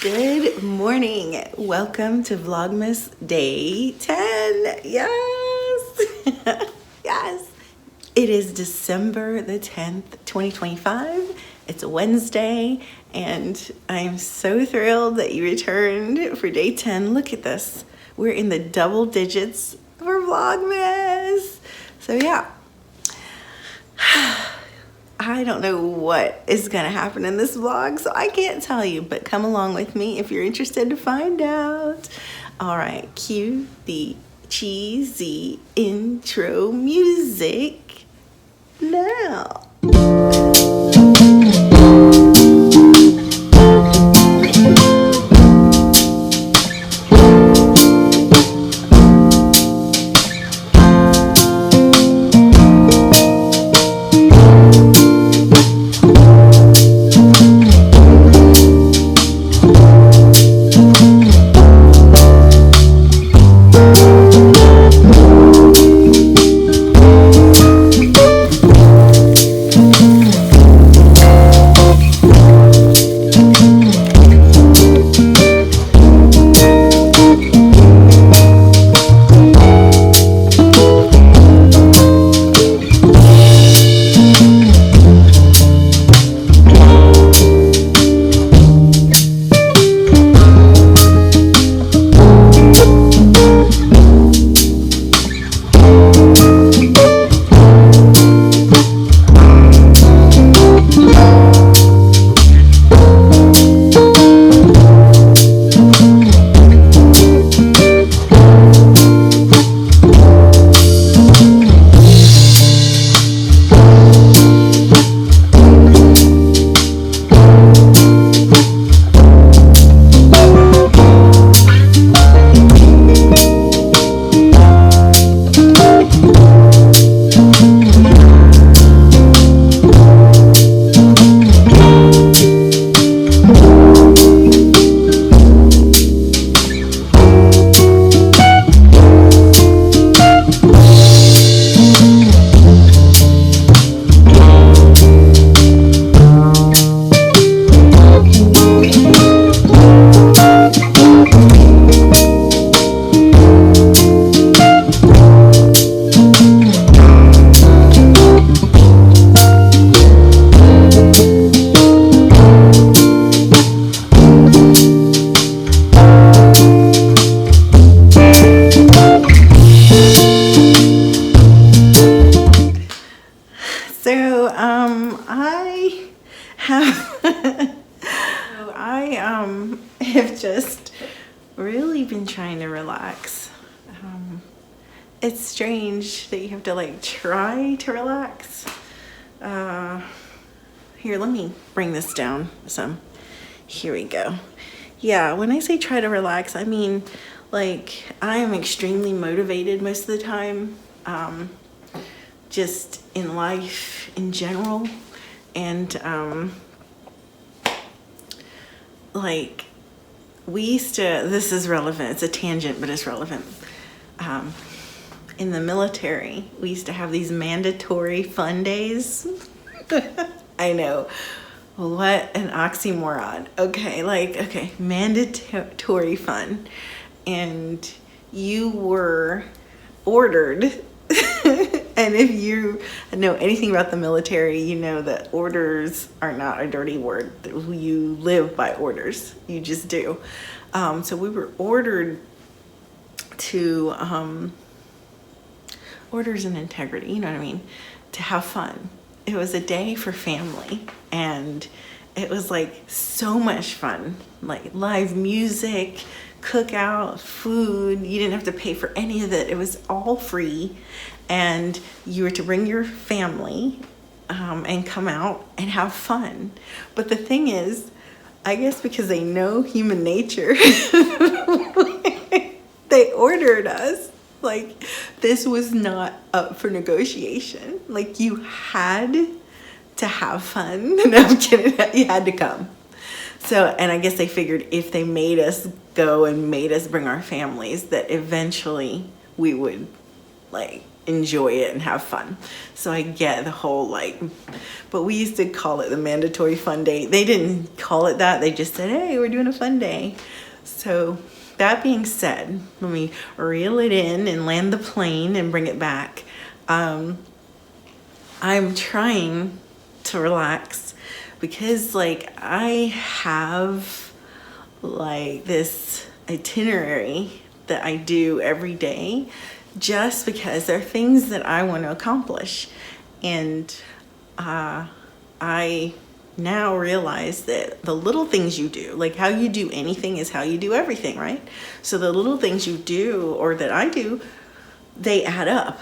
Good morning. Welcome to Vlogmas Day 10. Yes. Yes. It is December the 10th, 2025. It's a Wednesday, and I'm so thrilled that you returned for day 10. Look at this. We're in the double digits for Vlogmas. So yeah. I don't know what is going to happen in this vlog, so I can't tell you, but come along with me if you're interested to find out. All right, cue the cheesy intro music now. I have just really been trying to relax. It's strange that you have to like try to relax. Here, let me bring this down some. Here we go. Yeah, when I say try to relax, I mean like I am extremely motivated most of the time, just in life in general, and like we used to, this is relevant, it's a tangent but it's relevant. In the military we used to have these mandatory fun days. I know, what an oxymoron. Okay, mandatory fun, and you were ordered. And if you know anything about the military, you know that orders are not a dirty word. You live by orders. You just do. So we were ordered to, orders and integrity, you know what I mean? To have fun. It was a day for family, and it was like so much fun. Like live music, cookout, food. You didn't have to pay for any of it. It was all free. And you were to bring your family and come out and have fun. But the thing is, I guess because they know human nature, they ordered us. Like, this was not up for negotiation. Like, you had to have fun. No, I'm kidding. You had to come. So, and I guess they figured if they made us go and made us bring our families, that eventually we would like enjoy it and have fun. So I get the whole like, but we used to call it the mandatory fun day. They didn't call it that. They just said, hey, we're doing a fun day. So that being said, let me reel it in and land the plane and bring it back. I'm trying to relax because like I have like this itinerary that I do every day just because there are things that I want to accomplish. And I now realize that the little things you do, like how you do anything is how you do everything, right? So the little things you do or that I do, they add up.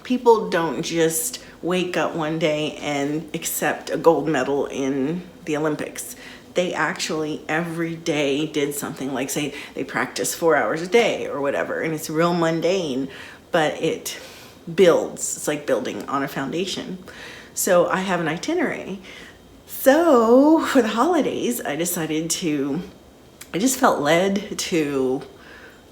People don't just wake up one day and accept a gold medal in the Olympics. They actually every day did something, like say they practice 4 hours a day or whatever, and it's real mundane, but it builds. It's like building on a foundation. So I have an itinerary. So for the holidays, I just felt led to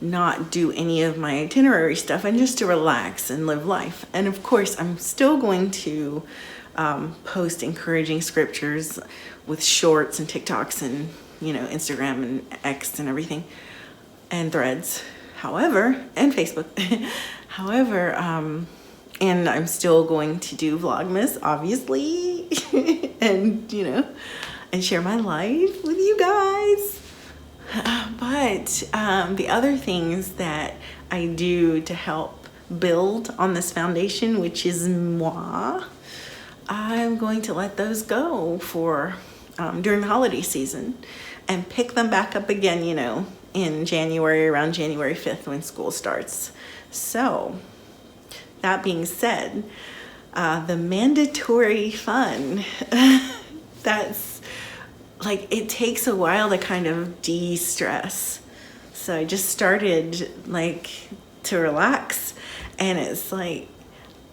not do any of my itinerary stuff and just to relax and live life. And of course, I'm still going to post encouraging scriptures with shorts and TikToks and, Instagram and X and everything and Threads. However, and Facebook. However, and I'm still going to do Vlogmas, obviously, and, and share my life with you guys. But the other things that I do to help build on this foundation, which is moi, I'm going to let those go for during the holiday season and pick them back up again, in January, around January 5th when school starts. So that being said, the mandatory fun, that's like, it takes a while to kind of de-stress. So I just started like to relax, and it's like,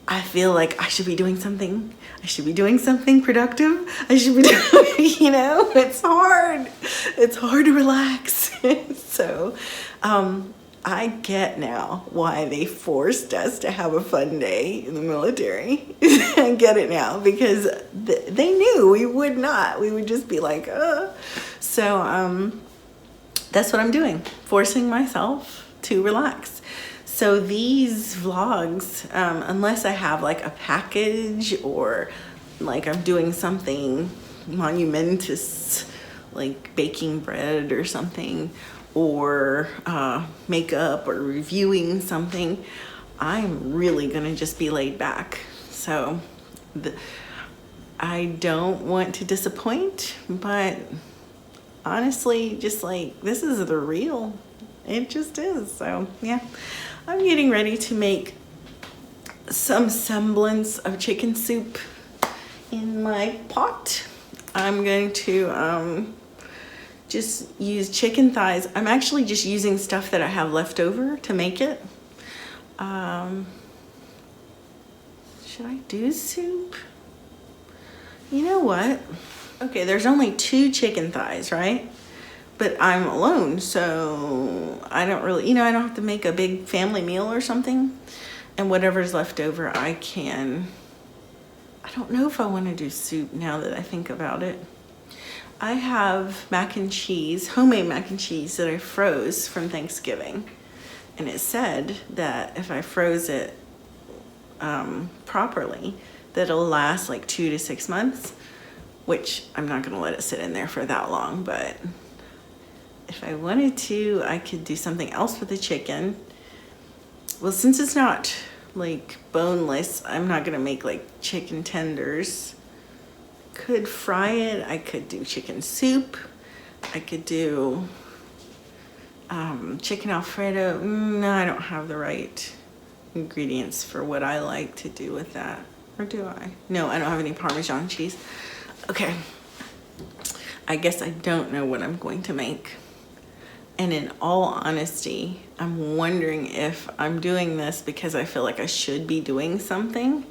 I feel like I should be doing something. I should be doing something productive. I should be doing, it's hard. It's hard to relax. So, I get now why they forced us to have a fun day in the military. I get it now because they knew we would not. We would just be like, So, that's what I'm doing. Forcing myself to relax. So these vlogs, unless I have like a package or like I'm doing something monumentous, like baking bread or something, or makeup or reviewing something, I'm really gonna just be laid back. So I don't want to disappoint, but honestly, just like, this is the real. It just is. So yeah. I'm getting ready to make some semblance of chicken soup in my pot. I'm going to just use chicken thighs. I'm actually just using stuff that I have left over to make it. Should I do soup? You know what? Okay, there's only 2 chicken thighs, right? But I'm alone, so I don't really, I don't have to make a big family meal or something. And whatever's left over, I don't know if I want to do soup now that I think about it. I have mac and cheese, homemade mac and cheese that I froze from Thanksgiving. And it said that if I froze it properly, that it'll last like 2 to 6 months, which I'm not gonna let it sit in there for that long, but if I wanted to, I could do something else with the chicken. Well, since it's not like boneless, I'm not gonna make like chicken tenders. Could fry it. I could do chicken soup. I could do chicken Alfredo. No, I don't have the right ingredients for what I like to do with that. Or do I? No, I don't have any Parmesan cheese. Okay. I guess I don't know what I'm going to make. And in all honesty, I'm wondering if I'm doing this because I feel like I should be doing something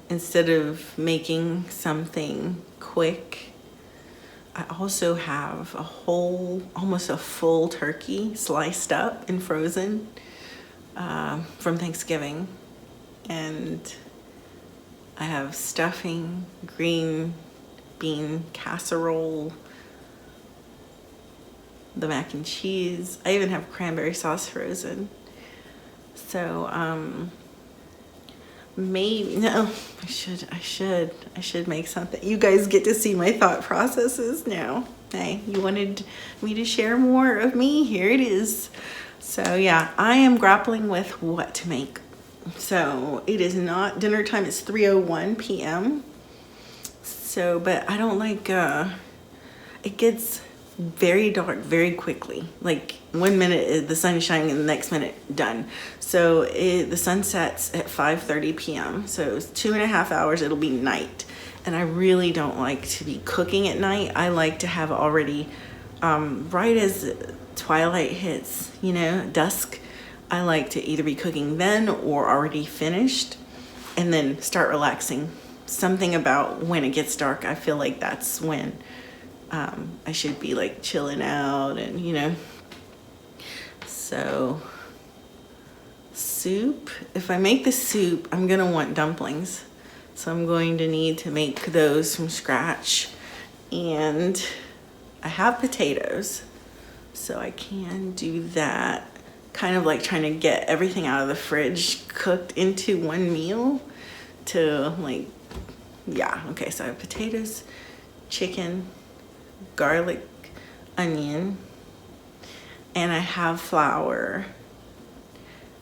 instead of making something quick. I also have almost a full turkey sliced up and frozen. from Thanksgiving. And I have stuffing, green bean casserole, the mac and cheese. I even have cranberry sauce frozen. So, maybe, no, I should make something. You guys get to see my thought processes now. Hey, you wanted me to share more of me? Here it is. So yeah, I am grappling with what to make. So it is not dinner time. It's 3:01 p.m. So, but I don't like, it gets very dark very quickly. Like 1 minute the sun is shining and the next minute done. So the sun sets at 5:30 p.m. So it's 2.5 hours, it'll be night. And I really don't like to be cooking at night. I like to have already, right as twilight hits, you know, dusk, I like to either be cooking then or already finished and then start relaxing. Something about when it gets dark, I feel like that's when I should be like chilling out and, you know. So soup, if I make the soup, I'm gonna want dumplings. So I'm going to need to make those from scratch. And I have potatoes, so I can do that. Kind of like trying to get everything out of the fridge cooked into one meal to like, yeah, okay, so I have potatoes, chicken, garlic, onion, and I have flour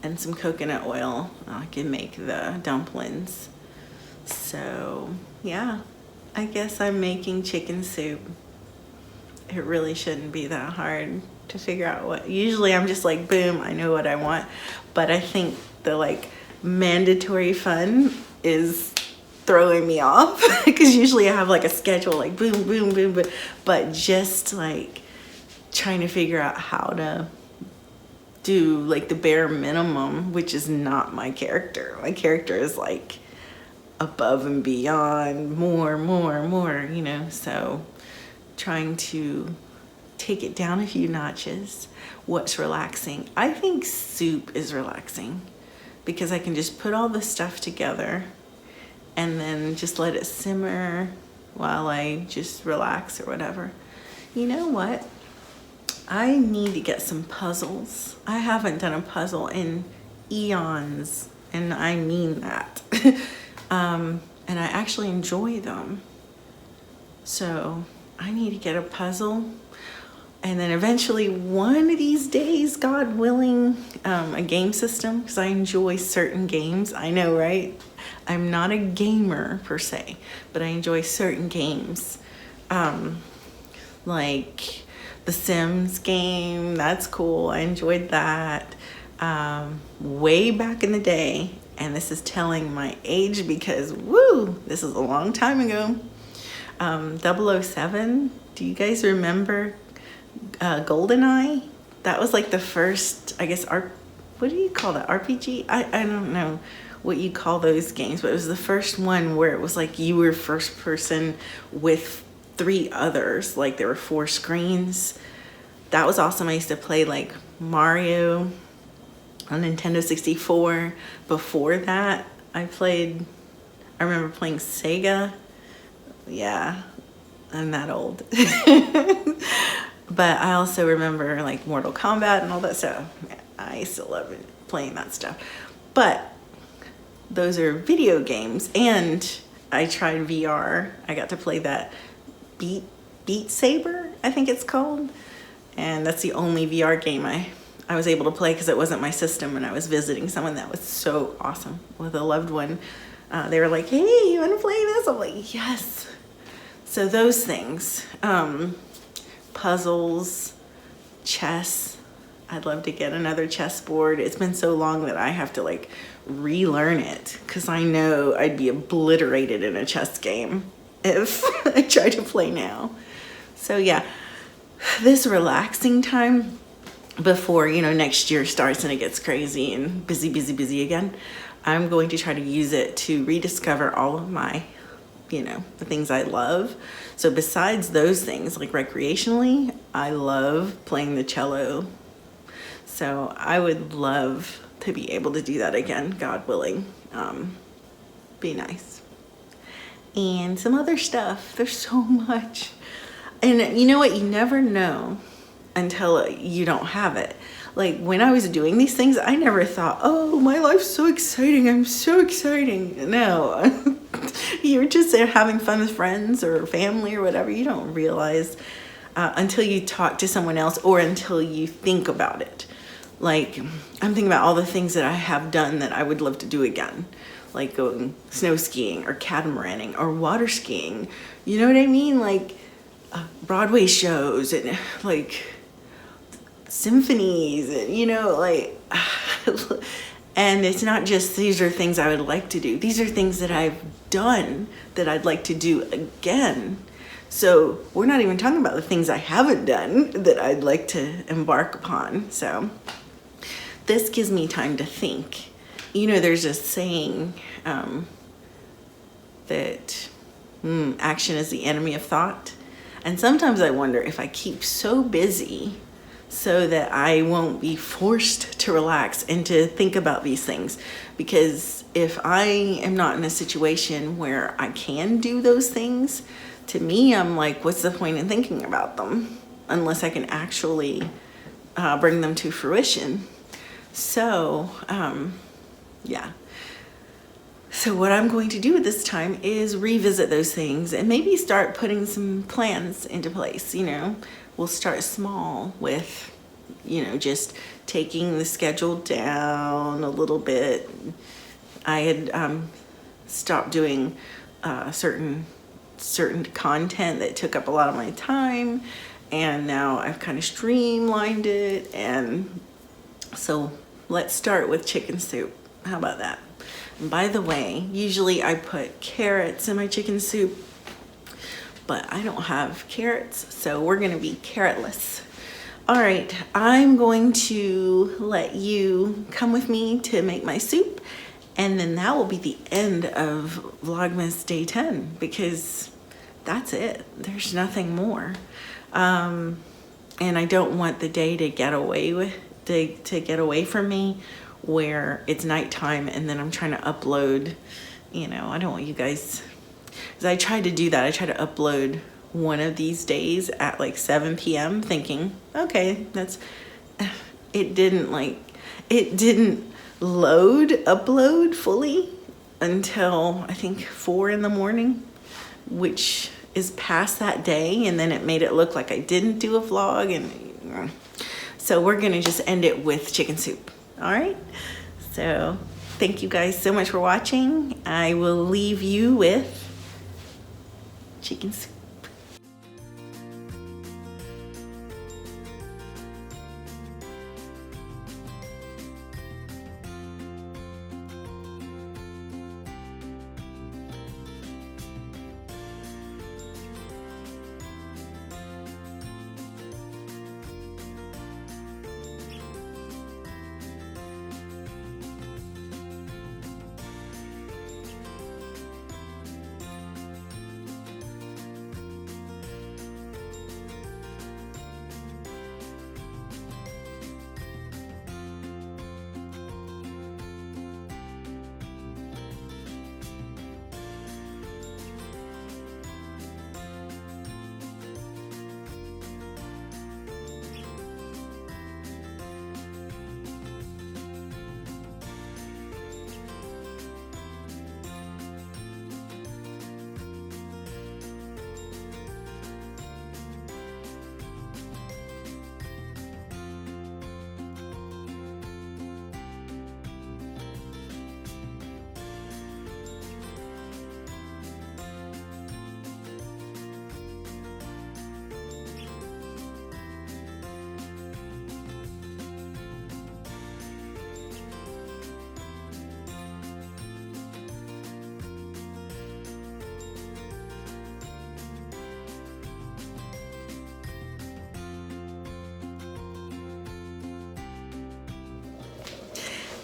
and some coconut oil. I can make the dumplings. So yeah, I guess I'm making chicken soup. It really shouldn't be that hard to figure out what. Usually I'm just like, boom, I know what I want. But I think the like mandatory fun is throwing me off because usually I have like a schedule, like boom, boom, boom, but just like trying to figure out how to do like the bare minimum, which is not my character. My character is like above and beyond, more, you know, so trying to take it down a few notches. What's relaxing? I think soup is relaxing because I can just put all the stuff together and then just let it simmer while I just relax or whatever. You know what? I need to get some puzzles. I haven't done a puzzle in eons, and I mean that. And I actually enjoy them. So I need to get a puzzle. And then eventually one of these days, God willing, a game system, because I enjoy certain games. I know, right? I'm not a gamer per se, but I enjoy certain games. Like the Sims game, that's cool. I enjoyed that way back in the day. And this is telling my age because, woo, this is a long time ago. 007, do you guys remember GoldenEye? That was like the first, I guess, what do you call that, RPG? I don't know what you call those games, but it was the first one where it was like you were first person with 3 others, like there were 4 screens. That was awesome. I used to play like Mario on Nintendo 64. Before that, I remember playing Sega. Yeah, I'm that old. But I also remember like Mortal Kombat and all that stuff. I still love playing that stuff. But those are video games, and I tried VR. I got to play that Beat Saber, I think it's called. And that's the only VR game I was able to play because it wasn't my system, and I was visiting someone that was so awesome with a loved one. They were like, hey, you want to play this? I'm like, yes. So those things, puzzles, chess. I'd love to get another chessboard. It's been so long that I have to like relearn it because I know I'd be obliterated in a chess game if I try to play now. So yeah, this relaxing time before, you know, next year starts and it gets crazy and busy again, I'm going to try to use it to rediscover all of my, you know, the things I love. So besides those things, like recreationally, I love playing the cello. So I would love to be able to do that again, God willing. Be nice. And some other stuff. There's so much. And you know what? You never know until you don't have it. Like when I was doing these things, I never thought, oh, my life's so exciting. I'm so exciting. No, you're just there having fun with friends or family or whatever. You don't realize until you talk to someone else or until you think about it. Like I'm thinking about all the things that I have done that I would love to do again. Like going snow skiing or catamaraning or water skiing. You know what I mean? Like Broadway shows and like symphonies and, you know, like, and it's not just these are things I would like to do. These are things that I've done that I'd like to do again. So we're not even talking about the things I haven't done that I'd like to embark upon. So this gives me time to think. You know, there's a saying that action is the enemy of thought. And sometimes I wonder if I keep so busy so that I won't be forced to relax and to think about these things. Because if I am not in a situation where I can do those things, to me, I'm like, what's the point in thinking about them unless I can actually bring them to fruition? So, yeah. So what I'm going to do at this time is revisit those things and maybe start putting some plans into place. You know, we'll start small with, you know, just taking the schedule down a little bit. I had stopped doing certain content that took up a lot of my time, and now I've kind of streamlined it. And so let's start with chicken soup. How about that? And by the way, usually I put carrots in my chicken soup, but I don't have carrots, so we're gonna be carrotless. All right, I'm going to let you come with me to make my soup, and then that will be the end of Vlogmas Day 10, because that's it. There's nothing more. And I don't want the day to get away from me where it's nighttime and then I'm trying to upload. You know, I don't want you guys, because I tried to do that. I tried to upload one of these days at like 7 p.m. thinking, okay, it didn't upload fully until I think 4 in the morning, which is past that day. And then it made it look like I didn't do a vlog. And so we're gonna just end it with chicken soup. All right, so thank you guys so much for watching. I will leave you with chicken soup.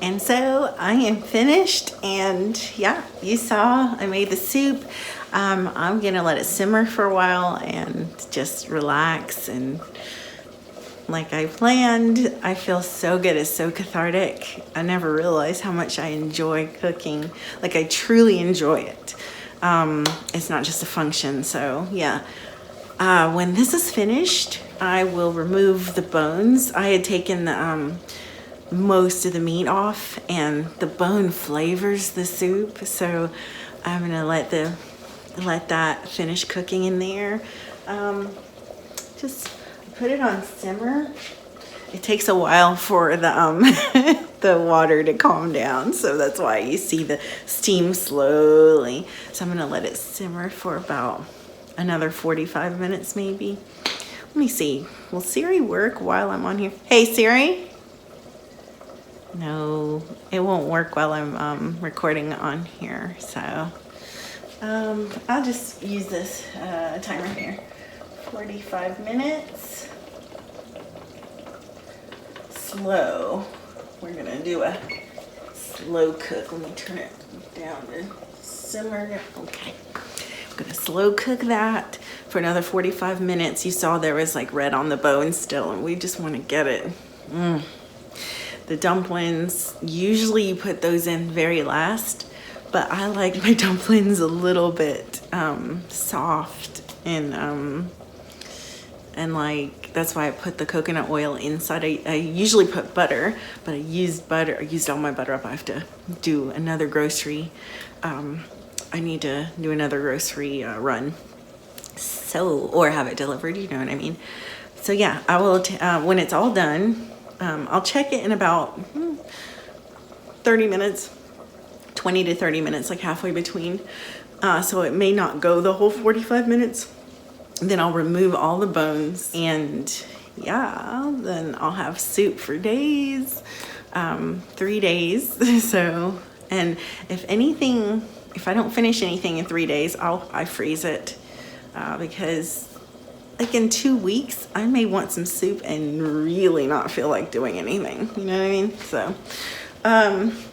And so I am finished, and yeah, you saw I made the soup. I'm gonna let it simmer for a while and just relax and like I planned. I feel so good. It's so cathartic. I never realized how much I enjoy cooking. Like I truly enjoy it. It's not just a function. So yeah, when this is finished, I will remove the bones. I had taken the most of the meat off, and the bone flavors the soup. So I'm gonna let that finish cooking in there. Just put it on simmer. It takes a while for the the water to calm down, so that's why you see the steam slowly. So I'm gonna let it simmer for about another 45 minutes maybe. Let me see. Will Siri work while I'm on here? Hey Siri. No, it won't work while I'm recording on here. So I'll just use this timer here. 45 minutes. Slow. We're gonna do a slow cook. Let me turn it down to simmer. Okay. I'm gonna slow cook that for another 45 minutes. You saw there was like red on the bone still, and we just want to get it. The dumplings, usually you put those in very last, but I like my dumplings a little bit soft, and like that's why I put the coconut oil inside. I usually put butter, but I used all my butter up. I have to do another grocery. I need to do another grocery run, or have it delivered, you know what I mean? So yeah, I will, when it's all done, I'll check it in about 30 minutes, 20 to 30 minutes, like halfway between. So it may not go the whole 45 minutes. Then I'll remove all the bones, and yeah, then I'll have soup for days, 3 days. So, and if I don't finish anything in 3 days, I freeze it, because like in 2 weeks, I may want some soup and really not feel like doing anything. You know what I mean? So,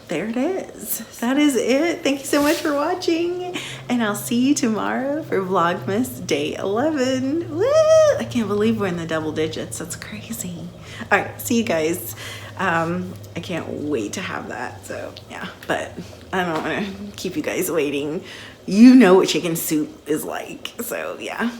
there it is. That is it. Thank you so much for watching, and I'll see you tomorrow for Vlogmas Day 11. Woo! I can't believe we're in the double digits. That's crazy. All right, see you guys. I can't wait to have that. So yeah, but I don't want to keep you guys waiting. You know what chicken soup is like. So yeah.